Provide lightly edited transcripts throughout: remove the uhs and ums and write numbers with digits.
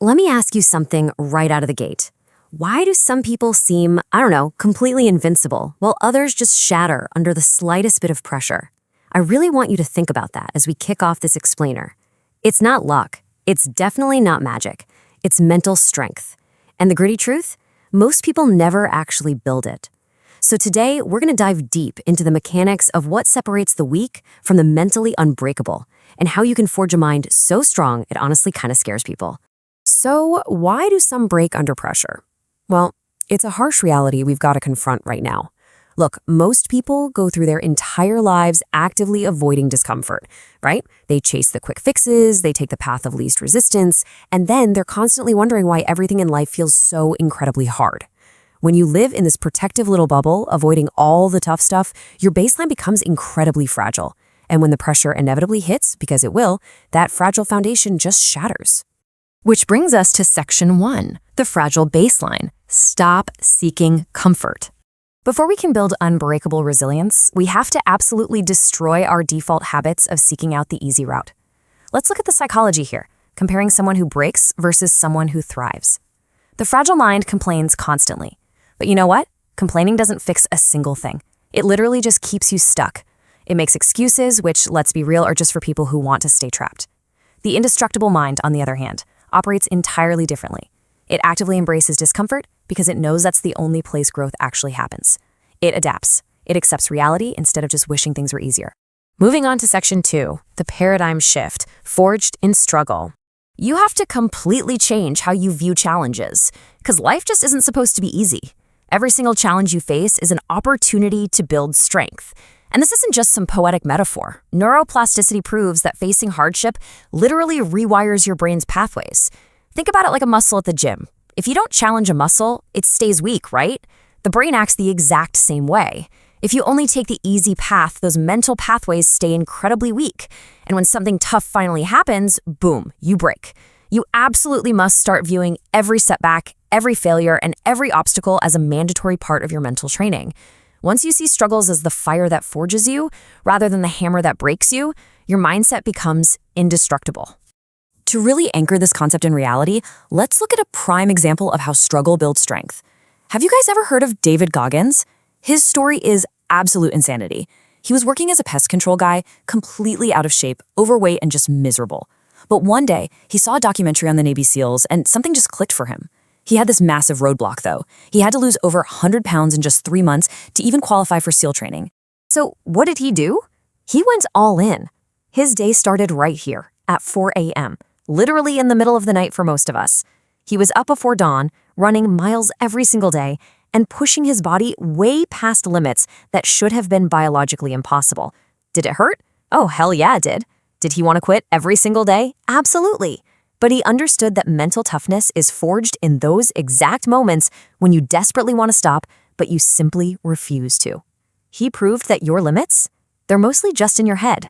Let me ask you something right out of the gate. Why do some people seem, I don't know, completely invincible, while others just shatter under the slightest bit of pressure? I really want you to think about that as we kick off this explainer. It's not luck. It's definitely not magic. It's mental strength. And the gritty truth? Most people never actually build it. So today, we're going to dive deep into the mechanics of what separates the weak from the mentally unbreakable, and how you can forge a mind so strong it honestly kind of scares people. So why do some break under pressure? Well, it's a harsh reality we've got to confront right now. Look, most people go through their entire lives actively avoiding discomfort, right? They chase the quick fixes, they take the path of least resistance, and then they're constantly wondering why everything in life feels so incredibly hard. When you live in this protective little bubble, avoiding all the tough stuff, your baseline becomes incredibly fragile. And when the pressure inevitably hits, because it will, that fragile foundation just shatters. Which brings us to section 1, the fragile baseline. Stop seeking comfort. Before we can build unbreakable resilience, we have to absolutely destroy our default habits of seeking out the easy route. Let's look at the psychology here, comparing someone who breaks versus someone who thrives. The fragile mind complains constantly. But you know what? Complaining doesn't fix a single thing. It literally just keeps you stuck. It makes excuses, which, let's be real, are just for people who want to stay trapped. The indestructible mind, on the other hand, operates entirely differently. It actively embraces discomfort because it knows that's the only place growth actually happens. It adapts. It accepts reality instead of just wishing things were easier. Moving on to section 2, the paradigm shift, forged in struggle. You have to completely change how you view challenges, because life just isn't supposed to be easy. Every single challenge you face is an opportunity to build strength. And this isn't just some poetic metaphor. Neuroplasticity proves that facing hardship literally rewires your brain's pathways. Think about it like a muscle at the gym. If you don't challenge a muscle, it stays weak, right? The brain acts the exact same way. If you only take the easy path, those mental pathways stay incredibly weak. And when something tough finally happens, boom, you break. You absolutely must start viewing every setback, every failure, and every obstacle as a mandatory part of your mental training. Once you see struggles as the fire that forges you, rather than the hammer that breaks you, your mindset becomes indestructible. To really anchor this concept in reality, let's look at a prime example of how struggle builds strength. Have you guys ever heard of David Goggins? His story is absolute insanity. He was working as a pest control guy, completely out of shape, overweight, and just miserable. But one day, he saw a documentary on the Navy SEALs, and something just clicked for him. He had this massive roadblock, though. He had to lose over 100 pounds in just 3 months to even qualify for SEAL training. So what did he do? He went all in. His day started right here, at 4 a.m., literally in the middle of the night for most of us. He was up before dawn, running miles every single day, and pushing his body way past limits that should have been biologically impossible. Did it hurt? Oh, hell yeah, it did. Did he want to quit every single day? Absolutely. But he understood that mental toughness is forged in those exact moments when you desperately want to stop, but you simply refuse to. He proved that your limits, they're mostly just in your head.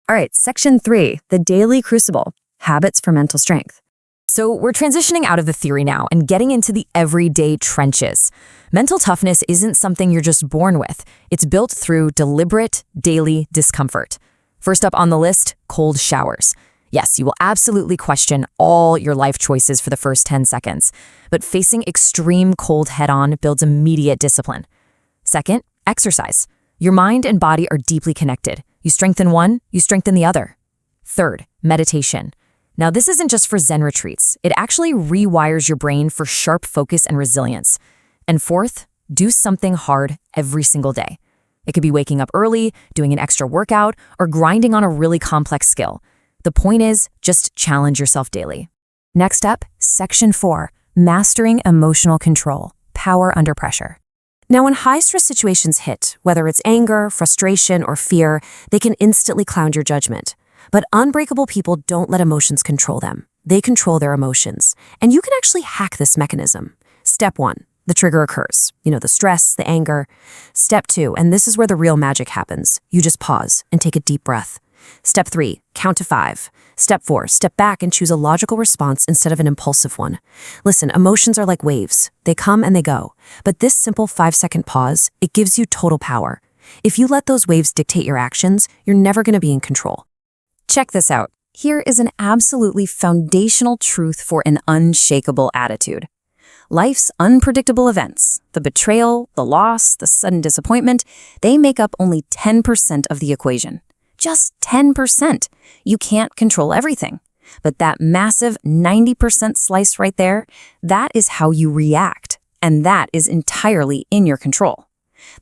All right, section 3, the daily crucible, habits for mental strength. So we're transitioning out of the theory now and getting into the everyday trenches. Mental toughness isn't something you're just born with. It's built through deliberate, daily discomfort. First up on the list, cold showers. Yes, you will absolutely question all your life choices for the first 10 seconds, but facing extreme cold head-on builds immediate discipline. Second, exercise. Your mind and body are deeply connected. You strengthen one, you strengthen the other. Third, meditation. Now, this isn't just for Zen retreats. It actually rewires your brain for sharp focus and resilience. And fourth, do something hard every single day. It could be waking up early, doing an extra workout, or grinding on a really complex skill. The point is, just challenge yourself daily. Next up, section 4, mastering emotional control, power under pressure. Now, when high-stress situations hit, whether it's anger, frustration, or fear, they can instantly cloud your judgment. But unbreakable people don't let emotions control them. They control their emotions. And you can actually hack this mechanism. Step 1, the trigger occurs. The stress, the anger. Step 2, and this is where the real magic happens. You just pause and take a deep breath. Step 3, count to 5. Step 4, step back and choose a logical response instead of an impulsive one. Listen, emotions are like waves. They come and they go. But this simple 5-second pause, it gives you total power. If you let those waves dictate your actions, you're never going to be in control. Check this out. Here is an absolutely foundational truth for an unshakable attitude. Life's unpredictable events, the betrayal, the loss, the sudden disappointment, they make up only 10% of the equation. Just 10%. You can't control everything. But that massive 90% slice right there, that is how you react. And that is entirely in your control.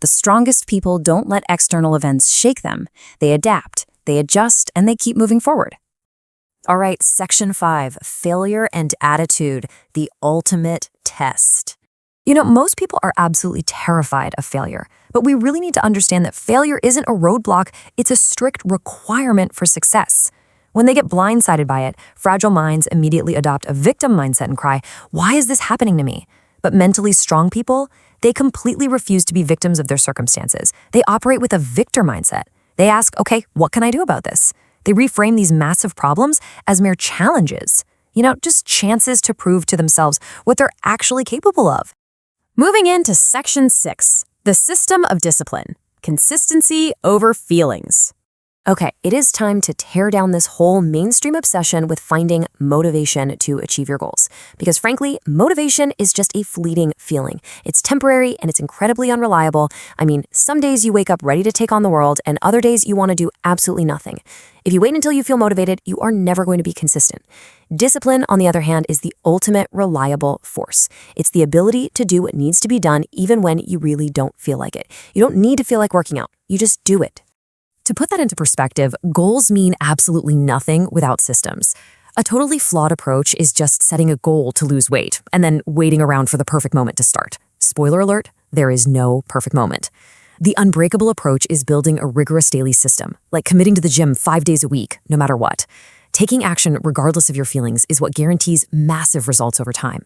The strongest people don't let external events shake them. They adapt, they adjust, and they keep moving forward. All right, Section 5, Failure and Attitude, the ultimate test. Most people are absolutely terrified of failure, but we really need to understand that failure isn't a roadblock, it's a strict requirement for success. When they get blindsided by it, fragile minds immediately adopt a victim mindset and cry, "Why is this happening to me?" But mentally strong people, they completely refuse to be victims of their circumstances. They operate with a victor mindset. They ask, "Okay, what can I do about this?" They reframe these massive problems as mere challenges, just chances to prove to themselves what they're actually capable of. Moving into Section 6, the system of discipline, consistency over feelings. Okay, it is time to tear down this whole mainstream obsession with finding motivation to achieve your goals. Because frankly, motivation is just a fleeting feeling. It's temporary and it's incredibly unreliable. Some days you wake up ready to take on the world and other days you want to do absolutely nothing. If you wait until you feel motivated, you are never going to be consistent. Discipline, on the other hand, is the ultimate reliable force. It's the ability to do what needs to be done even when you really don't feel like it. You don't need to feel like working out. You just do it. To put that into perspective, goals mean absolutely nothing without systems. A totally flawed approach is just setting a goal to lose weight and then waiting around for the perfect moment to start. Spoiler alert, there is no perfect moment. The Unbreakable approach is building a rigorous daily system, like committing to the gym 5 days a week, no matter what. Taking action regardless of your feelings is what guarantees massive results over time.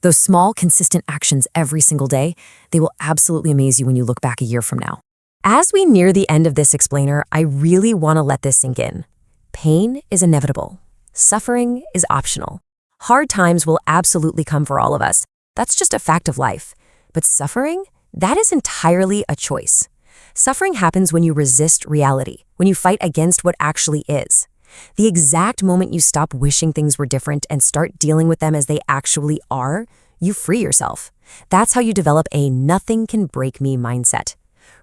Those small, consistent actions every single day, they will absolutely amaze you when you look back a year from now. As we near the end of this explainer, I really want to let this sink in. Pain is inevitable. Suffering is optional. Hard times will absolutely come for all of us. That's just a fact of life. But suffering? That is entirely a choice. Suffering happens when you resist reality, when you fight against what actually is. The exact moment you stop wishing things were different and start dealing with them as they actually are, you free yourself. That's how you develop a nothing can break me mindset.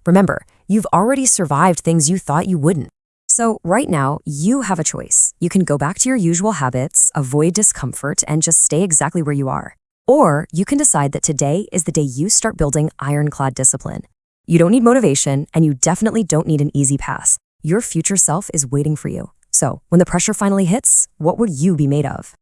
Remember, you've already survived things you thought you wouldn't. So right now, you have a choice. You can go back to your usual habits, avoid discomfort, and just stay exactly where you are. Or you can decide that today is the day you start building ironclad discipline. You don't need motivation, and you definitely don't need an easy pass. Your future self is waiting for you. So when the pressure finally hits, what will you be made of?